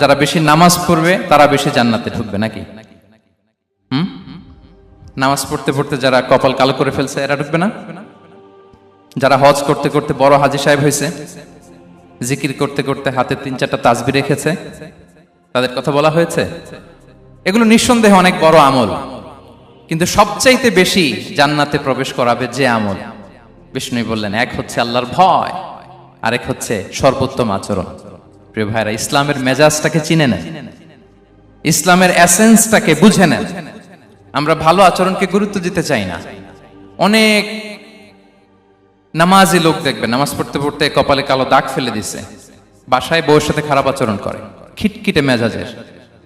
যারা বেশি নামাজ পড়বে তারা বেশি জান্নাতে ঢুকবে নাকি? নামাজ পড়তে পড়তে যারা কপাল কালো করে ফেলছে এরা ঢুকবে না? যারা হজ করতে করতে বড় হাজী সাহেব হয়েছে, জিকির করতে করতে হাতে 3-4টা তাসবিহ রেখেছে, তাদের কথা বলা হয়েছে? এগুলো নিঃসন্দেহে অনেক বড় আমল, কিন্তু সবচাইতে বেশি জান্নাতে প্রবেশ করাবে যে আমল, বিষ্ণু বললেন, এক হচ্ছে আল্লাহর ভয়, আরেক হচ্ছে সর্বোত্তম আচরণ। প্রিয় ভাইরা, ইসলামের মেজাজটাকে চিনে নেন, ইসলামের এসেন্সটাকে বুঝে নেন। আমরা ভালো আচরণকে গুরুত্ব দিতে চাই না। অনেক নামাজি লোক দেখবেন নামাজ পড়তে পড়তে কপালে কালো দাগ ফেলে দিছে, বাসায় বউয়ের সাথে খারাপ আচরণ করে, খিটখিটে মেজাজের,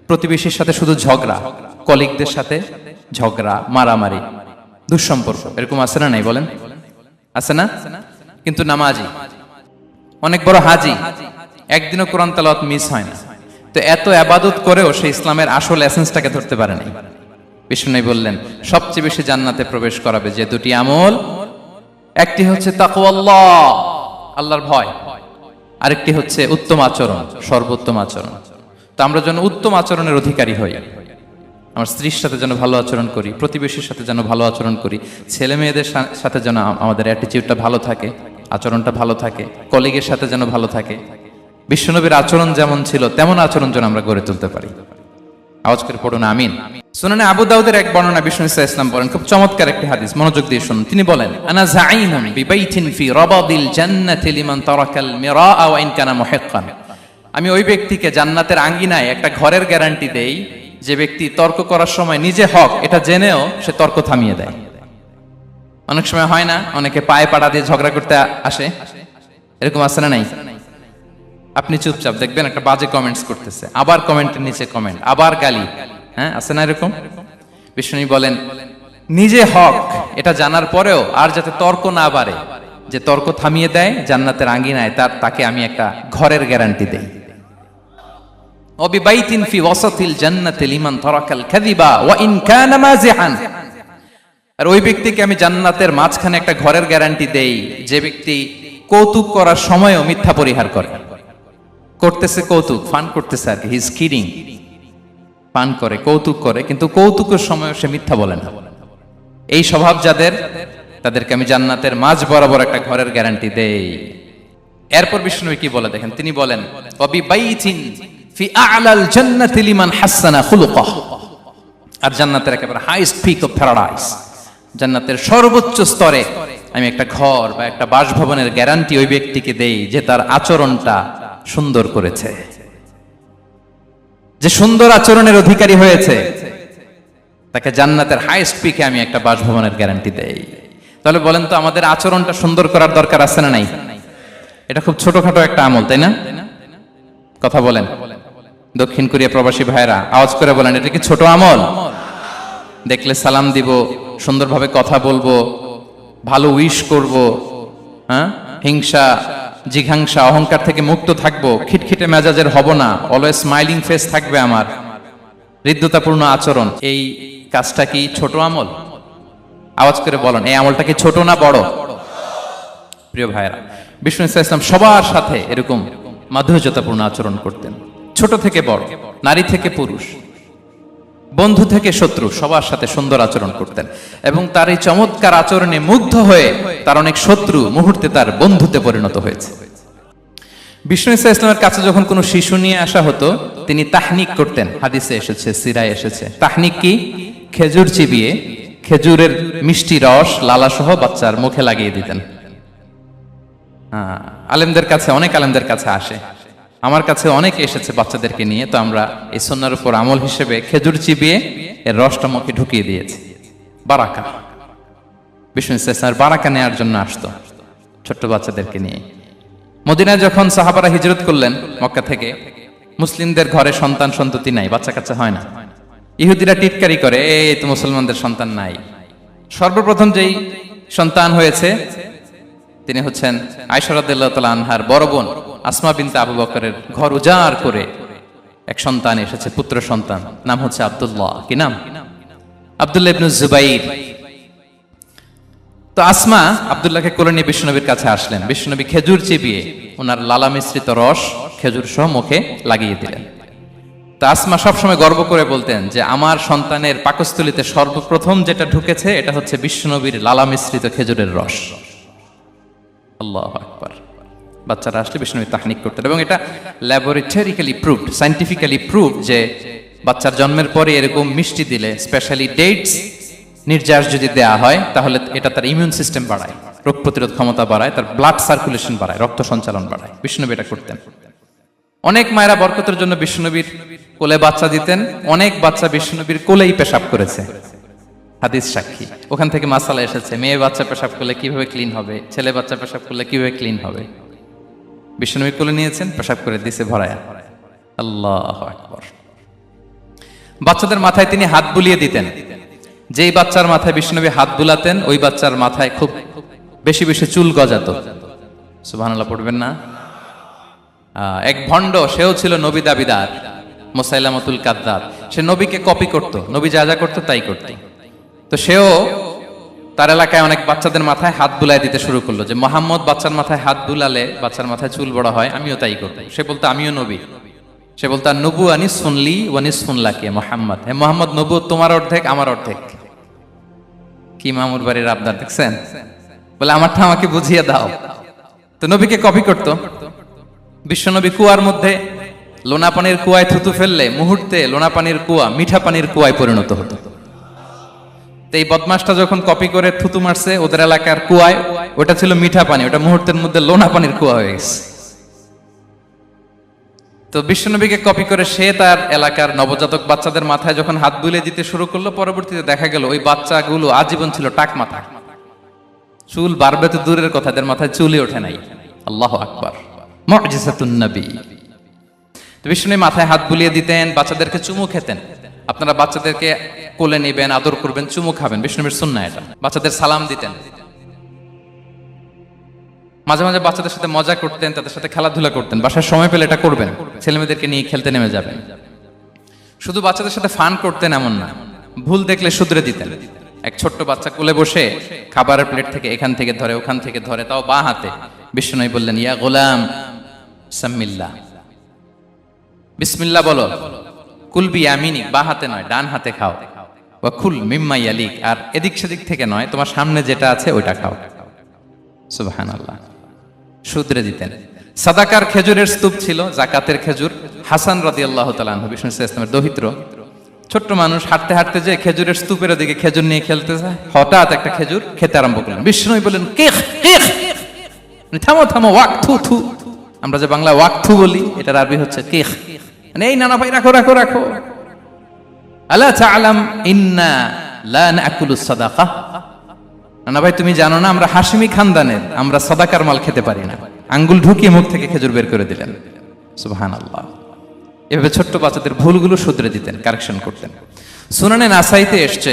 প্রতিবেশীর সাথে শুধু ঝগড়া, কলিগদের সাথে ঝগড়া, মারামারি, দুঃসম্পর্ক, এরকম আছে না নাই বলেন? আছে না? কিন্তু নামাজি, অনেক বড় হাজি, একদিনও কোরআন তেলাওয়াত মিস হয় না, তো এত ইবাদত করেও সে ইসলামের আসল এসেন্সটাকে ধরতে পারে নাই। বিষ্ণু বললেন সবচেয়ে বেশি জান্নাতে প্রবেশ করাবে যে দুটি আমল, একটি হচ্ছে তাকওয়াল্লাহ, আল্লাহর ভয়, আরেকটি হচ্ছে উত্তম আচরণ, সর্বোত্তম আচরণ। তো আমরা যেন উত্তম আচরণের অধিকারী হই, আমার স্ত্রীর সাথে যেন ভালো আচরণ করি, প্রতিবেশীর সাথে যেন ভালো আচরণ করি, ছেলে মেয়েদের সাথে যেন আমাদের অ্যাটিটিউডটা ভালো থাকে, আচরণটা ভালো থাকে, কলিগের সাথে যেন ভালো থাকে। বিশ্বনবীর আচরণ যেমন ছিল তেমন আচরণ যেন আমরা গড়ে তুলতে পারি। আওয়াজ করে পড়ুন আমিন। সুনানে আবু দাউদের এক বর্ণনা, বিষ্ণু ইসলাম বলেন, খুব চমৎকার একটি হাদিস, মনোযোগ দিয়ে শুনুন। তিনি বলেন, আনা যাঈমুন বিবাইতিন ফি রাবাদিল জান্নাতি লিমান তারাকাল মিরাআ ওয়া ইন কানা মুহিক্কান। আমি ওই ব্যক্তিকে জান্নাতের আঙ্গিনায় একটা ঘরের গ্যারান্টি দেই যে ব্যক্তি তর্ক করার সময় নিজে হক এটা জেনেও সে তর্ক থামিয়ে দেয়। অনেক সময় হয় না, অনেকে পায়ে পাড়া দিয়ে ঝগড়া করতে আসে, এরকম আছে না নাই? আপনি চুপচাপ দেখবেন একটা বাজে কমেন্টস করতেছে, আবার কমেন্টের নিচে কমেন্ট, আবার গালি, হ্যাঁ আছে না এরকম? বিষ্ণু বলেন নিজে হক এটা জানার পরেও আর যাতে তর্ক না বাড়ে, যে তর্ক থামিয়ে দেয় জান্নাতের আঙ্গিনায়, তাকে আমি একটা ঘরের গ্যারান্টি দেই। ওয়াবিবাইতিন ফি ওয়াসাতিল জান্নাতি লিমান তারাকাল কাযিবা ওয়া ইন কানা মাযিহান। আর ওই ব্যক্তিকে আমি জান্নাতের মাঝখানে একটা ঘরের গ্যারান্টি দেই যে ব্যক্তি কৌতুক করার সময়ও মিথ্যা পরিহার করে। করতেছে কৌতুক, ফান করতেছে আর কি, হি ইজ কিডিং, পান করে, কৌতুক করে, কিন্তু কৌতুকের সময় সে মিথ্যা বলে না। এই স্বভাব যাদের, তাদেরকে আমি জান্নাতের মাঝ বরাবর একটা ঘরের গ্যারান্টি দেই। এরপর বিষ্ণু কি বলে দেখেন, তিনি বলেন ওয়াবিবাইতিন ফি আ'লাল জান্নাতি লিমান হাসানা খুলুকাহু। আর জান্নাতের একেবারে হাইস্ট পিক অফ প্যারাডাইস, জান্নাতের সর্বোচ্চ স্তরে আমি একটা ঘর বা একটা বাসভবনের গ্যারান্টি ওই ব্যক্তিকে দেই যে তার আচরণটা সুন্দর করেছে, যে সুন্দর আচরণের অধিকারী হয়েছে, তাকে জান্নাতের হাইস্ট পিকে আমি একটা বাসভবনের গ্যারান্টি দেই। তাহলে বলেন তো আমাদের আচরণটা সুন্দর করার দরকার আছে না নাই? এটা খুব ছোটখাটো একটা আমল, তাই না? কথা বলেন, দক্ষিণ কোরিয়া প্রবাসী ভাইরা আওয়াজ করে বলেন, এটা কি ছোট আমল? দেখলে সালাম দিব, সুন্দরভাবে কথা বলবো, ভালো উইশ করব, হ্যাঁ, হিংসা জিঘাংসা অহংকার থেকে মুক্ত থাকবো, খিটখিটে মেজাজের হব না, অলওয়েজ স্মাইলিং ফেস থাকবে আমার, হৃদ্যতাপূর্ণ আচরণ। এই কাজটা কি ছোট আমল? আওয়াজ করে বলেন, এই আমলটা কি ছোট না বড়? প্রিয় ভাইরা, বিষ্ণু ইসলাম সবার সাথে এরকম মাধুর্যতাপূর্ণ আচরণ করতেন, ছোট থেকে বড়, নারী থেকে পুরুষ, বন্ধু থেকে শত্রু, সবার সাথে সুন্দর আচরণ করতেন। এবং তার এই চমৎকার আচরণে মুগ্ধ হয়ে তার অনেক শত্রু মুহূর্তে তার বন্ধুতে পরিণত হয়েছে। বিষ্ণু ইসলামের কাছে যখন কোনো শিশু নিয়ে আসা হতো, তিনি তাহনিক করতেন, হাদিসে এসেছে, সিরায় এসেছে। তাহনিক কি? খেজুর চিবিয়ে খেজুরের মিষ্টি রস লালা সহ বাচ্চার মুখে লাগিয়ে দিতেন। আলেমদের কাছে, অনেক আলেমদের কাছে আসে, আমার কাছে অনেকে এসেছে বাচ্চাদেরকে নিয়ে, তো আমরা এই সুন্নাহর উপর আমল হিসেবে খেজুর চিবিয়ে এর রসটা মুখে ঢুকিয়ে দিয়েছি। বারাকা, বিষ্ণু ইসলামের বারাকা নেওয়ার জন্য আসতো ছোট্ট বাচ্চাদেরকে নিয়ে। মদিনায় যখন সাহাবারা হিজরত করলেন মক্কা থেকে, মুসলিমদের ঘরে সন্তান সন্ততি নাই, বাচ্চা কাচ্চা হয় না। ইহুদিরা টিটকারি করে, এই তো মুসলমানদের সন্তান নাই। সর্বপ্রথম যেই সন্তান হয়েছে তিনি হচ্ছেন আয়েশা রাদিয়াল্লাহু তাআলা আনহার বড় বোন আসমা বিনতে আবু বকরের ঘর উজাড় করে এক সন্তান এসেছে, পুত্র সন্তান, নাম হচ্ছে আব্দুল্লাহ। কি নাম? আব্দুল্লাহ ইবনে জুবাইর। তো আসমা আব্দুল্লাহকে কোলে নিয়ে বিশ্বনবীর কাছে আসলেন। বিশ্বনবী খেজুর চিবিয়ে ওনার লালা মিশ্রিত রস খেজুর সহ মুখে লাগিয়ে দিলেন। তা আসমা সবসময় গর্ব করে বলতেন যে আমার সন্তানের পাকস্থলীতে সর্বপ্রথম যেটা ঢুকেছে এটা হচ্ছে বিশ্বনবীর লালা মিশ্রিত খেজুরের রস। আল্লাহু আকবার। বাচ্চারা আসলে বিশ্বনবী তাহনিক করতেন এবং এটা ল্যাবরেটরিক্যালি প্রুভড, সায়েন্টিফিক্যালি প্রুভড যে বাচ্চার জন্মের পরে এরকম মিষ্টি দিলে, স্পেশালি ডেটস নির্যাস যদি দেয়া হয়, তাহলে এটা তার ইমিউন সিস্টেম বাড়ায়, রোগ প্রতিরোধ ক্ষমতা বাড়ায়, তার ব্লাড সার্কুলেশন বাড়ায়, রক্ত সঞ্চালন বাড়ায়। বিশ্বনবী এটা করতেন। অনেক মায়েরা বরকতের জন্য বিশ্বনবীর কোলে বাচ্চা দিতেন। অনেক বাচ্চা বিশ্বনবীর কোলেই পেশাব করেছে, হাদিস সাক্ষী। ওখান থেকে মাসালা এসেছে, মেয়ে বাচ্চা পেশাব করলে কিভাবে ক্লিন হবে, ছেলে বাচ্চা পেশাব করলে কিভাবে ক্লিন হবে। বিশ্বনবীর কোলে নিয়েছেন, পেশাব করে দিছে ভরায়া। আল্লাহু আকবার। বাচ্চাদের মাথায় তিনি হাত বুলিয়ে দিতেন। যেই বাচ্চার মাথায় বিশ্বনবী হাত বুলাতেন, ওই বাচ্চার মাথায় খুব বেশি বেশি চুল গজাতো। সুবহানাল্লাহ পড়বেন না? এক ভণ্ড, সেও ছিল নবী দাবিদার, মুসাইলামাতুল কাযযাব। সে নবীকে কপি করত, নবী যা যা করতো তাই করত। তো সেও তার এলাকায় অনেক বাচ্চাদের মাথায় হাত বুলাই দিতে শুরু করলো, যে মোহাম্মদ বাচ্চার মাথায় হাত বুলালে বাচ্চার মাথায় চুল বড় হয়, আমিও তাই করব। সে বলতো আমিও নবী। সে বলতো নবু আনিস শুনলি ওয়ানিস শুনলাকে মোহাম্মদ, হে মোহাম্মদ, নবু তোমার অর্ধেক আমার অর্ধেক। কি মামুর বাড়ির আবদার দেখছেন? বলে আমারটা আমাকে বুঝিয়ে দাও। তো নবীকে কপি করত। বিশ্বনবী কুয়ার মধ্যে লোনা পানির কুয়ায় থুতু ফেললে মুহূর্তে লোনা পানির কুয়া মিঠা পানির কুয়ায় পরিণত হতো। তো এই বদমাসটা যখন কপি করে থুতু মারছে ওদের এলাকার কুয়ায়, ওটা ছিল মিঠা পানি, ওটা মুহূর্তের মধ্যে লোনা পানির কুয়া হয়ে গেছে। তো বিশ্বনবীকে কপি করে সে তার এলাকার নবজাতক বাচ্চাদের মাথায় যখন হাত বুলিয়ে দিতে শুরু করলো, পরবর্তীতে দেখা গেল ওই বাচ্চাগুলো আজীবন ছিল টাক মাথা। চুল বাড়বে তো দূরের কথা, এদের মাথায় চুলই ওঠে নাই। আল্লাহু আকবার। মুজিজাতুন নবী। তো বিশ্বনবী মাথায় হাত বুলিয়ে দিতেন, বাচ্চাদেরকে চুমু খেতেন। আপনারা বাচ্চাদেরকে কোলে নেবেন, আদর করবেন, চুমু খাবেন, বিশ্বনবীর সুন্নাহ এটা। বাচ্চাদের সালাম দিতেন। মাঝে মাঝে বাচ্চাদের সাথে মজা করতেন, তাদের সাথে খেলাধুলা করতেন। বাসায় সময় পেলে এটা করবেন, ছেলেমেয়েদেরকে নিয়ে খেলতে নেমে যাবেন। শুধু বাচ্চাদের সাথে ফান করতেন এমন না, ভুল দেখলে শুধরে দিতেন। এক ছোট্ট বাচ্চা কোলে বসে খাবারের প্লেট থেকে এখান থেকে ধরে ওখান থেকে ধরে, তাও বাঁ হাতে। বিশ্বনবী বললেন, ইয়া গোলাম সাম্মিল্লাহ, বিসমিল্লাহ বলো। কুলবি ইয়ামিনিক, বাঁ হাতে নয় ডান হাতে খাও। ওয়া কুল মিম্মা ইয়ালিক, আর এদিক সেদিক থেকে নয়, তোমার সামনে যেটা আছে ওইটা খাও। সুবহানাল্লাহ। শুধরে দিতেন। সাদাকার খেজুরের স্তূপ ছিল, জাকাতের খেজুর। হাসান রাদিয়াল্লাহু তাআলা আনহু, বিষ্ণু ইসলামের দহিত্র, ছোট্ট মানুষ, হাঁটতে হাঁটতে যে খেজুরের স্তূপের দিকে খেজুর নিয়ে খেলতে যায়, হঠাৎ একটা খেজুর খেতে আরম্ভ করলেন। বিষ্ণু বলেন, কিখ কিখ, থামো থামো, ওয়াক থু থু। আমরা যে বাংলা ওয়াক থু বলি, এটার আরবি হচ্ছে কিখ। মানে এই নানা ভাই রাখো রাখো রাখো। আলা তাআলাম ইন্না লা নাকুলু সাদাকা, নানা ভাই তুমি জানো না আমরা হাশিমি খানদানের, আমরা সাদাকার মাল খেতে পারি না। আঙ্গুল ঢুকিয়ে মুখ থেকে খেজুর বের করে দিলেন। সুবহানাল্লাহ। এভাবে ছোট্ট বাচ্চাদের ভুলগুলো শুধরে দিতেন, কারেকশন করতেন। সুনানে নাসাইতে এসছে,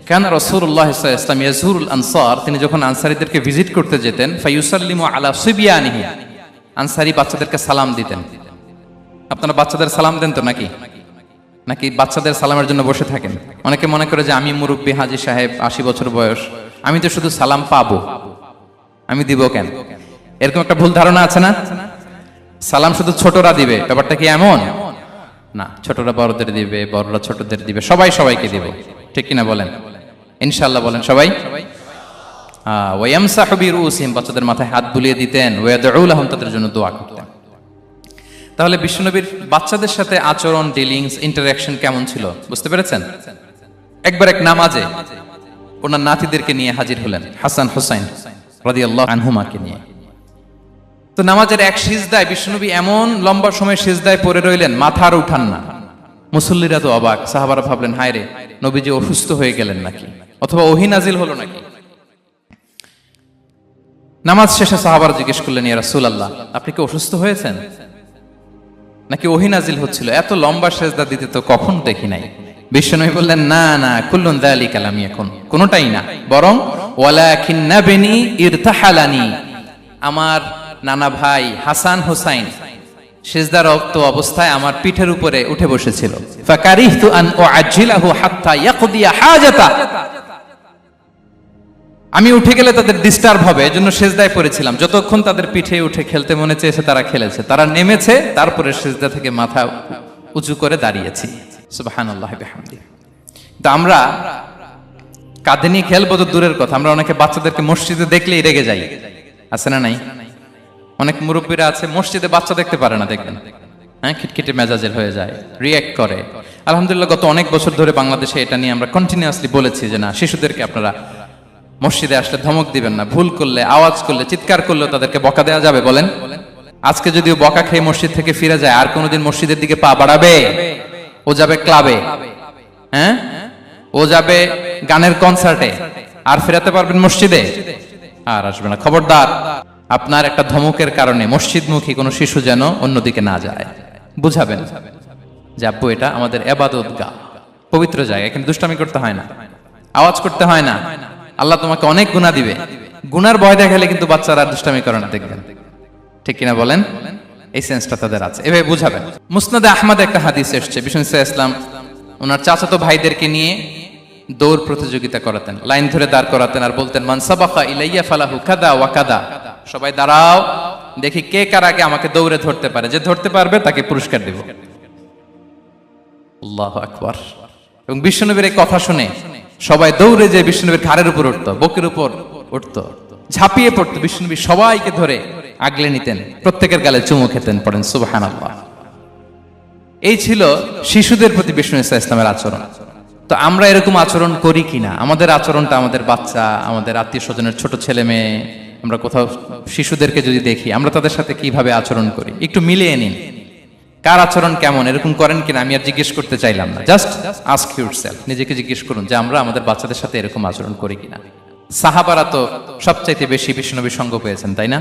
কানা রাসূলুল্লাহ সাল্লাল্লাহু আলাইহি ওয়াসাল্লাম ইয়াজুরুল আনসার, তিনি যখন আনসারীদেরকে ভিজিট করতে যেতেন, ফায়ুসাল্লিমু আলা সিবিয়ানিহি, আনসারী বাচ্চাদেরকে সালাম দিতেন। আপনারা বাচ্চাদের সালাম দেন তো নাকি? নাকি বাচ্চাদের সালামের জন্য বসে থাকেন? অনেকে মনে করে যে আমি মুরব্বী হাজী সাহেব, 80 বছর বয়স, আমি তো শুধু সালাম পাবো, আমি দিব কেন? এরকম একটা ভুল ধারণা আছে না? সালাম শুধু ছোটরা দিবে, ব্যাপারটা কি এমন না। ছোটরা বড়দের দিবে, বড়রা ছোটদের দিবে, সবাই সবাইকে দিবে। ঠিক কিনা বলেন? ইনশাআল্লাহ বলেন সবাই। ওয়ায়ামসাহু বিরুসিহিম, বাচ্চাদের মাথায় হাত বুলিয়ে দিতেন। ওয়ায়াদউ লাহুম, তাদের জন্য দোয়া করতেন। তাহলে বিশ্বনবীর বাচ্চাদের সাথে আচরণ, ডিলিংস, ইন্টারঅ্যাকশন কেমন ছিল বুঝতে পেরেছেন? একবার এক নামাজে ওনার নাতিদেরকে নিয়ে হাজির হলেন, হাসান হুসাইন রাদিয়াল্লাহু আনহুমাকে নিয়ে। তো নামাজের এক সিজদায় বিশ্বনবী এমন লম্বা সময় সিজদায় পড়ে রইলেন, মাথা আর উঠান না। মুসল্লিরা তো অবাক, সাহাবারা ভাবলেন হায় রে, নবীজি অসুস্থ হয়ে গেলেন নাকি, অথবা ওহী নাজিল হলো নাকি। নামাজ শেষে সাহাবারা জিজ্ঞেস করলেন, ইয়া রাসূলুল্লাহ, আপনি কি অসুস্থ হয়েছেন নাকি ওহী নাজিল হচ্ছিল? এত লম্বা সিজদা দিতে তো কখন দেখি নাই। বিশ্বনবী বললেন, না না, কুল্লুন যালিকা লাম ইয়াকুন, কোনটাই না, বরং ওয়ালাকিন্না বিনি ইরতাহালানি, আমার নানা ভাই হাসান হুসাইন সিজদারত অবস্থায় আমার পিঠের উপরে উঠে বসেছিল। ফাকারিহতু আন উআজ্জিলাহু হাত্তা ইয়াকদিয়া হাজাতা, আমি উঠে গেলে তাদের ডিস্টার্ব হবে, এজন্য সিজদায় পড়েছিলাম। যতক্ষণ তাদের পিঠে উঠে খেলতে মনে চেয়েছে তারা খেলেছে, তারা নেমেছে, তারপরে সিজদা থেকে মাথা উঁচু করে দাঁড়িয়েছি। সুবহানাল্লাহি বিহামদিহি। তো আমরা কাঁধে নিয়ে খেলবো তো দূরের কথা, আমরা অনেকে বাচ্চাদেরকে মসজিদে দেখলেই রেগে যাই, আছে না নাই? অনেক মুরব্বীরা আছে মসজিদে বাচ্চা দেখতে পারে না, দেখবেন হ্যাঁ, খিটখিটে মেজাজের হয়ে যায়, রিয়্যাক্ট করে। আলহামদুলিল্লাহ গত অনেক বছর ধরে বাংলাদেশে এটা নিয়ে আমরা কন্টিনিউয়াসলি বলেছি যে না, শিশুদেরকে আপনারা মসজিদে আসলে ধমক দিবেন না, ভুল করলে, আওয়াজ করলে, চিৎকার করলেও তাদেরকে বকা দেওয়া যাবে? বলেন। আজকে যদিও বকা খেয়ে মসজিদ থেকে ফিরে যায়, আর কোনোদিন মসজিদের দিকে পা বাড়াবে? ও যাবে ক্লাবে, হ্যাঁ, ও যাবে গানের কনসার্টে, আর ফেরাতে পারবেন মসজিদে? আর আসবে না। খবরদার, আপনার একটা ধমকের কারণে মসজিদমুখী কোনো শিশু যেন অন্যদিকে না যায়। বুঝাবেন যে আব্বু এটা আমাদের ইবাদতগাহ, পবিত্র জায়গা, এখানে দুষ্টামি করতে হয় না, আওয়াজ করতে হয় না, আল্লাহ তোমাকে অনেক গুনাহ দিবে। গুনার ভয় দেখালে কিন্তু বাচ্চারা দুষ্টামি করে না, দেখবেন। ঠিক কিনা বলেন? এই সেন্সটা তাদের আছে, এভাবে বুঝাবেন। মুসনাদে আহমদে একটা হাদিস এসেছে, বিষ্ণু ইসলাম ওনার চাচাতো ভাইদেরকে নিয়ে দৌড় প্রতিযোগিতা করাতেন, লাইন ধরে দাঁড় করাতেন আর বলতেন মান সাবাকা ইলাইয়া ফালাহু কাদা ওয়া কাদা, সবাই দাঁড়াও, দেখি কে কার আগে আমাকে দৌড়ে ধরতে পারে, যে ধরতে পারবে তাকে পুরস্কার দেব। আল্লাহু আকবার। এবং বিশ্বনবীর এই কথা শুনে সবাই দৌড়ে যে বিশ্বনবীর ঘাড়ের উপর উঠতো, বুকের উপর উঠতো, ঝাঁপিয়ে পড়তো, বিশ্বনবী সবাইকে ধরে আগলে নিতেন, প্রত্যেকের গালে চুমু খেতেন। পড়েন সুবহানাল্লাহ। এই ছিল শিশুদের প্রতি বিষ্ণু ইসলামের আচরণ। তো আমরা এরকম আচরণ করি কিনা? আমাদের আচরণটা আমাদের বাচ্চা, আমাদের আত্মীয় স্বজনের ছোট ছেলে মেয়ে, আমরা কোথাও শিশুদেরকে যদি দেখি, আমরা তাদের সাথে কিভাবে আচরণ করি একটু মিলিয়ে নিন। কার আচরণ কেমন, এরকম করেন কিনা আমি আর জিজ্ঞেস করতে চাইলাম না, জাস্ট আস্ক ইউরসেলফ, নিজেকে জিজ্ঞেস করুন যে আমরা আমাদের বাচ্চাদের সাথে এরকম আচরণ করি কিনা। সাহাবারা তো সবচাইতে বেশি বিশ্বনবীর সঙ্গ পেয়েছেন, তাই না?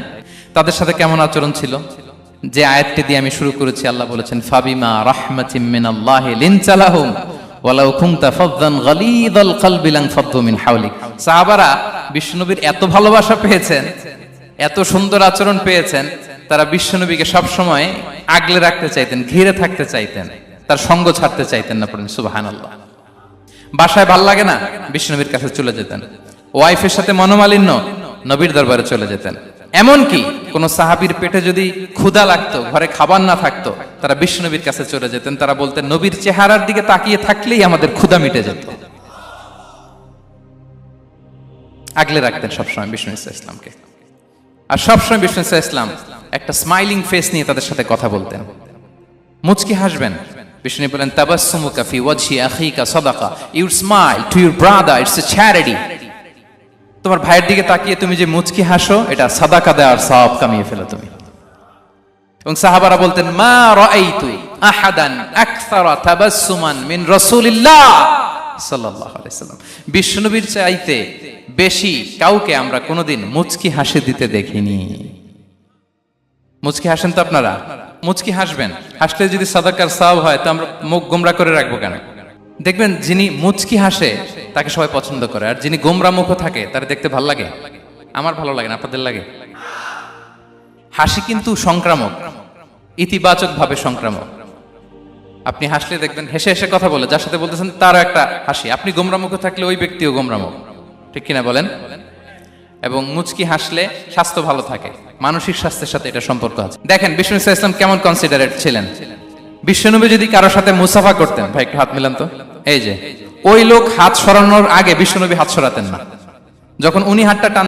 তাদের সাথে কেমন আচরণ ছিল? যে আয়াতটি দিয়ে আমি শুরু করেছি, আল্লাহ বলেছেন ফাবিমা রাহমাতিম মিনাল্লাহি লিনতা লাহুম ওয়ালাউ কুনতা ফাযযান গালিযাল কলবি লানফাদ্দু মিন হাওলিক। সাহাবারা বিশ্বনবীর এত ভালোবাসা পেয়েছেন, এত সুন্দর আচরণ পেয়েছেন, তারা বিশ্বনবীকে সব সময় আগলে রাখতে চাইতেন, ঘিরে থাকতে চাইতেন, তার সঙ্গ ছাড়তে চাইতেন না। পড়েন সুবহানাল্লাহ। বাসায় ভাল লাগে না, বিশ্বনবীর কাছে চলে যেতেন। ওয়াইফের সাথে মনোমালিন্য, নবীর দরবারে চলে যেতেন। এমনকি কোন সাহাবীর পেটে যদি ক্ষুধা লাগতো, ঘরে খাবার না থাকতো, তারা বিশ্বনবীর কাছে চলে যেতেন। তারা বলতেন নবীর চেহারার দিকে তাকিয়ে থাকলেই আমাদের ক্ষুধা মিটে যেত। আগলে রাখতেন সবসময় বিষ্ণু ইসলামকে। আর সবসময় বিষ্ণু ইসলাম একটা স্মাইলিং ফেস নিয়ে তাদের সাথে কথা বলতেন, মুচকি হাসবেন। বিষ্ণু বলেন তাবাসসুমুকা ফি ওয়াজহি আখিকা সাদাকা, you smile to your brother, it's a charity. তোমার ভাইয়ের দিকে তাকিয়ে তুমি যে মুচকি হাসো, এটা সাদাকা দেওয়ার সওয়াব কামিয়ে ফেলো তুমি। এবং সাহাবারা বলতেন মা রাআইতু আহাদান আকসারা তাবাসসুমান মিন রাসূলিল্লাহ সাল্লাল্লাহু আলাইহি সাল্লাম। বিশ্বনবীর চাইতে বেশি কাউকে আমরা কোনোদিন মুচকি হাসি দিতে দেখিনি। মুচকি হাসেন তো আপনারা? মুচকি হাসবেন, হাসলে যদি সাদাকার সওয়াব হয় তো আমরা মুখ গোমরা করে রাখবো কেন? দেখবেন যিনি মুচকি হাসে তাকে সবাই পছন্দ করে, আর যিনি গোমরা মুখ থাকে তার দেখতে ভালো লাগে। আমার ভালো লাগে না, আপনাদের লাগে? হাসি কিন্তু সংক্রামক, ইতিবাচক ভাবে সংক্রামক। আপনি হাসলে দেখবেন হেসে হেসে কথা বলে, যার সাথে বলতেছেন তারও একটা হাসি। আপনি গোমরা মুখ থাকলে ওই ব্যক্তিও গোমরা মুখ, ঠিক কিনা বলেন? এবং মুচকি হাসলে স্বাস্থ্য ভালো থাকে, মানসিক স্বাস্থ্যের সাথে এটা সম্পর্ক আছে। দেখেন বিষ্ণু ইসলাম কেমন কনসিডারেট ছিলেন। বিশ্বনবী যদি কারোর সাথে মুসাফা করতেন, ভাই একটু হাত মিলান তো, এই যে ওই লোক হাত সরানোর আগে বিশ্বনবী হাত সরাতেন না। যখন উনি হাতটা টান